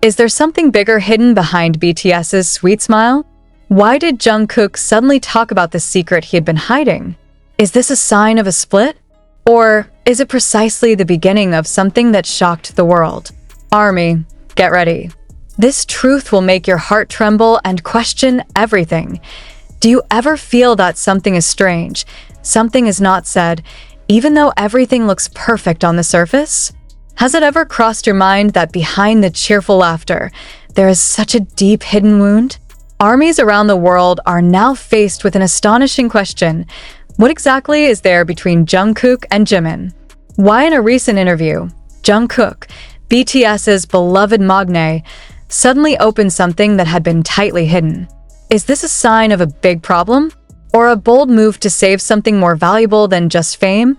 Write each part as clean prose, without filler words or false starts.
Is there something bigger hidden behind BTS's sweet smile? Why did Jungkook suddenly talk about the secret he had been hiding? Is this a sign of a split? Or is it precisely the beginning of something that shocked the world? ARMY, get ready. This truth will make your heart tremble and question everything. Do you ever feel that something is strange, something is not said, even though everything looks perfect on the surface? Has it ever crossed your mind that behind the cheerful laughter, there is such a deep hidden wound? Armies around the world are now faced with an astonishing question. What exactly is there between Jungkook and Jimin? Why, in a recent interview, Jungkook, BTS's beloved magne, suddenly opened something that had been tightly hidden? Is this a sign of a big problem? Or a bold move to save something more valuable than just fame?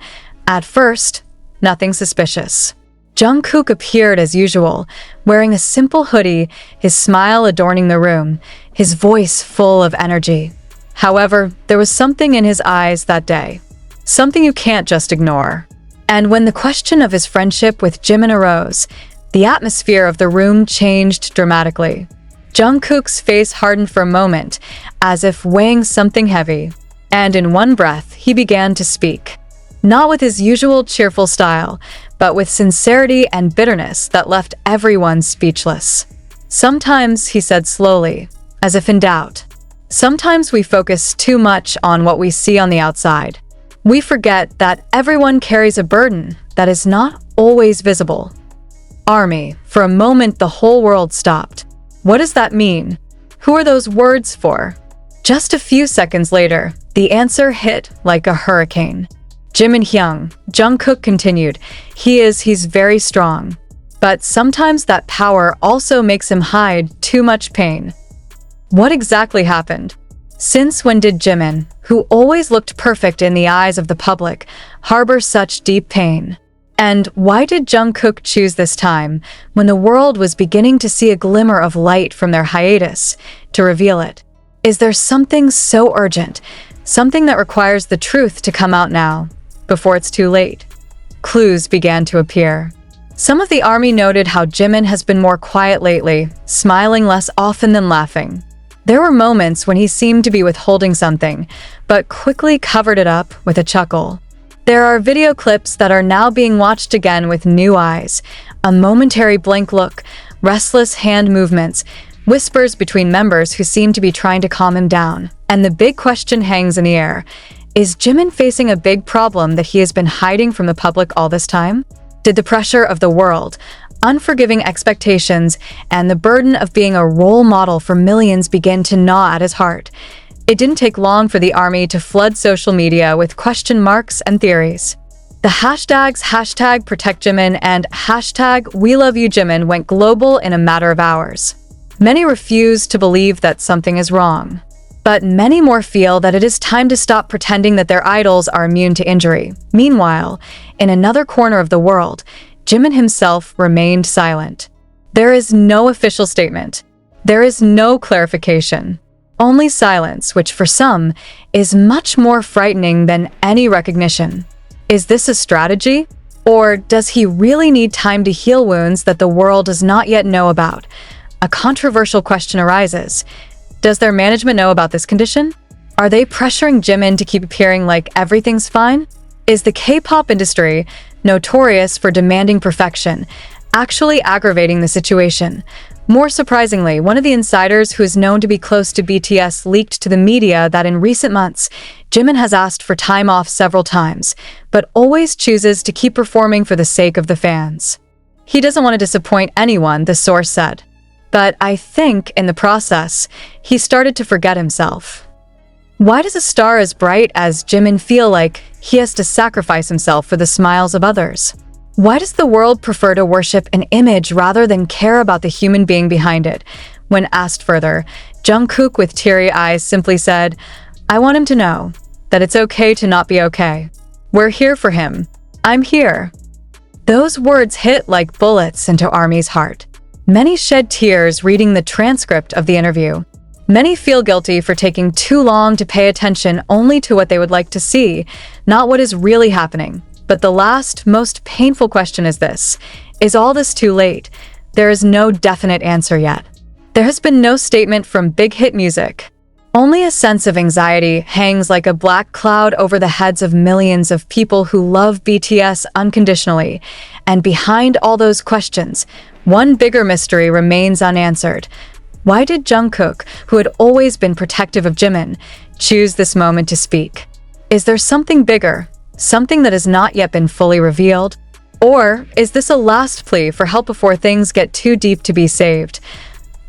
At first, nothing suspicious. Jungkook appeared as usual, wearing a simple hoodie, his smile adorning the room, his voice full of energy. However, there was something in his eyes that day, something you can't just ignore. And when the question of his friendship with Jimin arose, the atmosphere of the room changed dramatically. Jungkook's face hardened for a moment, as if weighing something heavy, and in one breath, he began to speak. Not with his usual cheerful style, but with sincerity and bitterness that left everyone speechless. Sometimes, he said slowly, as if in doubt, sometimes we focus too much on what we see on the outside. We forget that everyone carries a burden that is not always visible. ARMY, for a moment the whole world stopped. What does that mean? Who are those words for? Just a few seconds later, the answer hit like a hurricane. Jimin Hyung, Jungkook continued, he's very strong. But sometimes that power also makes him hide too much pain. What exactly happened? Since when did Jimin, who always looked perfect in the eyes of the public, harbor such deep pain? And why did Jungkook choose this time, when the world was beginning to see a glimmer of light from their hiatus, to reveal it? Is there something so urgent, something that requires the truth to come out now, before it's too late? Clues began to appear. Some of the ARMY noted how Jimin has been more quiet lately, smiling less often than laughing. There were moments when he seemed to be withholding something, but quickly covered it up with a chuckle. There are video clips that are now being watched again with new eyes, a momentary blank look, restless hand movements, whispers between members who seem to be trying to calm him down. And the big question hangs in the air. Is Jimin facing a big problem that he has been hiding from the public all this time? Did the pressure of the world, unforgiving expectations, and the burden of being a role model for millions begin to gnaw at his heart? It didn't take long for the ARMY to flood social media with question marks and theories. The hashtags #ProtectJimin and #WeLoveYouJimin went global in a matter of hours. Many refuse to believe that something is wrong. But many more feel that it is time to stop pretending that their idols are immune to injury. Meanwhile, in another corner of the world, Jimin himself remained silent. There is no official statement. There is no clarification. Only silence, which for some is much more frightening than any recognition. Is this a strategy? Or does he really need time to heal wounds that the world does not yet know about? A controversial question arises. Does their management know about this condition? Are they pressuring Jimin to keep appearing like everything's fine? Is the K-pop industry, notorious for demanding perfection, actually aggravating the situation? More surprisingly, one of the insiders who is known to be close to BTS leaked to the media that in recent months, Jimin has asked for time off several times, but always chooses to keep performing for the sake of the fans. He doesn't want to disappoint anyone, the source said. But I think, in the process, he started to forget himself. Why does a star as bright as Jimin feel like he has to sacrifice himself for the smiles of others? Why does the world prefer to worship an image rather than care about the human being behind it? When asked further, Jungkook with teary eyes simply said, "I want him to know that it's okay to not be okay. We're here for him. I'm here." Those words hit like bullets into ARMY's heart. Many shed tears reading the transcript of the interview. Many feel guilty for taking too long to pay attention only to what they would like to see, not what is really happening. But the last, most painful question is this: is all this too late? there is no definite answer yet. There has been no statement from Big Hit Music. Only a sense of anxiety hangs like a black cloud over the heads of millions of people who love BTS unconditionally. And behind all those questions, one bigger mystery remains unanswered. Why did Jungkook, who had always been protective of Jimin, choose this moment to speak? Is there something bigger, something that has not yet been fully revealed? Or is this a last plea for help before things get too deep to be saved?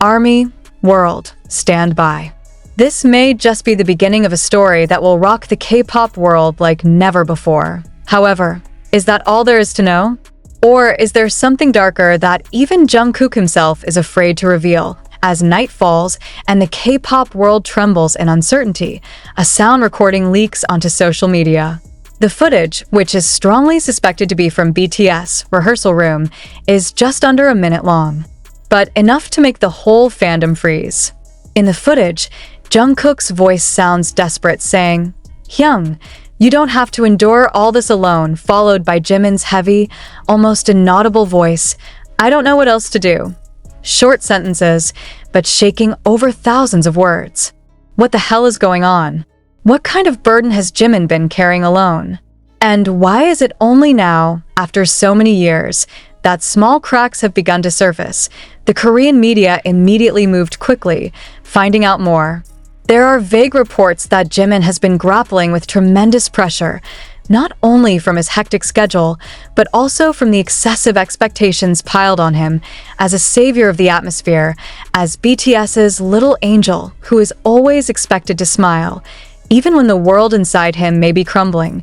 Army, world, stand by. This may just be the beginning of a story that will rock the K-pop world like never before. However, is that all there is to know? Or is there something darker that even Jungkook himself is afraid to reveal? As night falls and the K-pop world trembles in uncertainty, a sound recording leaks onto social media. The footage, which is strongly suspected to be from BTS rehearsal room, is just under a minute long, but enough to make the whole fandom freeze. In the footage, Jungkook's voice sounds desperate, saying, "Hyung, you don't have to endure all this alone," followed by Jimin's heavy, almost inaudible voice, "I don't know what else to do." Short sentences, but shaking over thousands of words. What the hell is going on? What kind of burden has Jimin been carrying alone? And why is it only now, after so many years, that small cracks have begun to surface? The Korean media immediately moved quickly, finding out more. There are vague reports that Jimin has been grappling with tremendous pressure, not only from his hectic schedule, but also from the excessive expectations piled on him as a savior of the atmosphere, as BTS's little angel who is always expected to smile, even when the world inside him may be crumbling.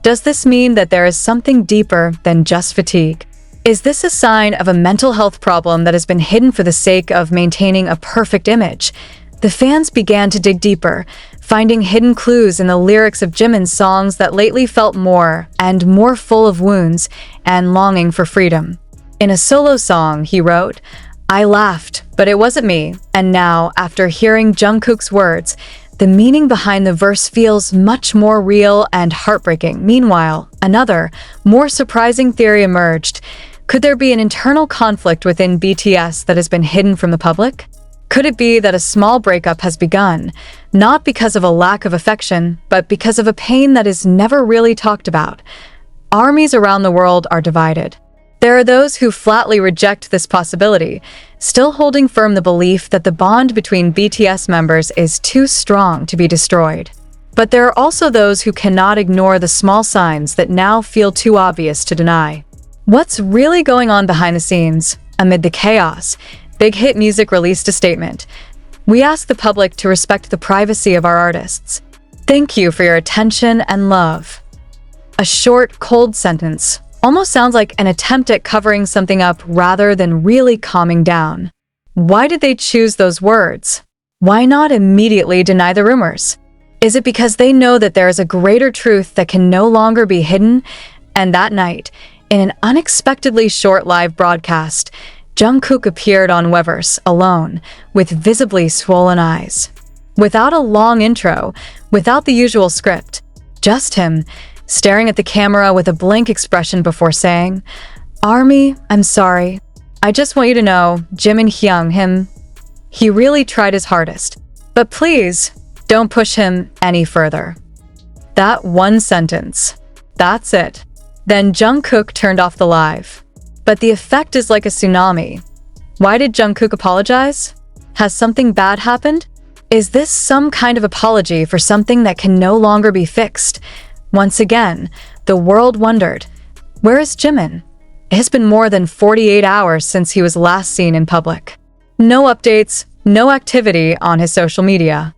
Does this mean that there is something deeper than just fatigue? Is this a sign of a mental health problem that has been hidden for the sake of maintaining a perfect image? The fans began to dig deeper, finding hidden clues in the lyrics of Jimin's songs that lately felt more and more full of wounds and longing for freedom. In a solo song, he wrote, "I laughed, but it wasn't me." And now, after hearing Jungkook's words, the meaning behind the verse feels much more real and heartbreaking. Meanwhile, another, more surprising theory emerged. Could there be an internal conflict within BTS that has been hidden from the public? Could it be that a small breakup has begun, not because of a lack of affection, but because of a pain that is never really talked about? Armies around the world are divided. There are those who flatly reject this possibility, still holding firm the belief that the bond between BTS members is too strong to be destroyed. But there are also those who cannot ignore the small signs that now feel too obvious to deny. What's really going on behind the scenes? Amid the chaos, Big Hit Music released a statement. "We ask the public to respect the privacy of our artists. Thank you for your attention and love." A short, cold sentence almost sounds like an attempt at covering something up rather than really calming down. Why did they choose those words? Why not immediately deny the rumors? Is it because they know that there is a greater truth that can no longer be hidden? And that night, in an unexpectedly short live broadcast, Jungkook appeared on Weverse alone, with visibly swollen eyes. Without a long intro, without the usual script, just him, staring at the camera with a blank expression before saying, "Army, I'm sorry. I just want you to know, Jimin Hyung, him. He really tried his hardest. But please, don't push him any further." That one sentence. That's it. Then Jungkook turned off the live. But the effect is like a tsunami. Why did Jungkook apologize? Has something bad happened? Is this some kind of apology for something that can no longer be fixed? Once again, the world wondered, where is Jimin? It has been more than 48 hours since he was last seen in public. No updates, no activity on his social media.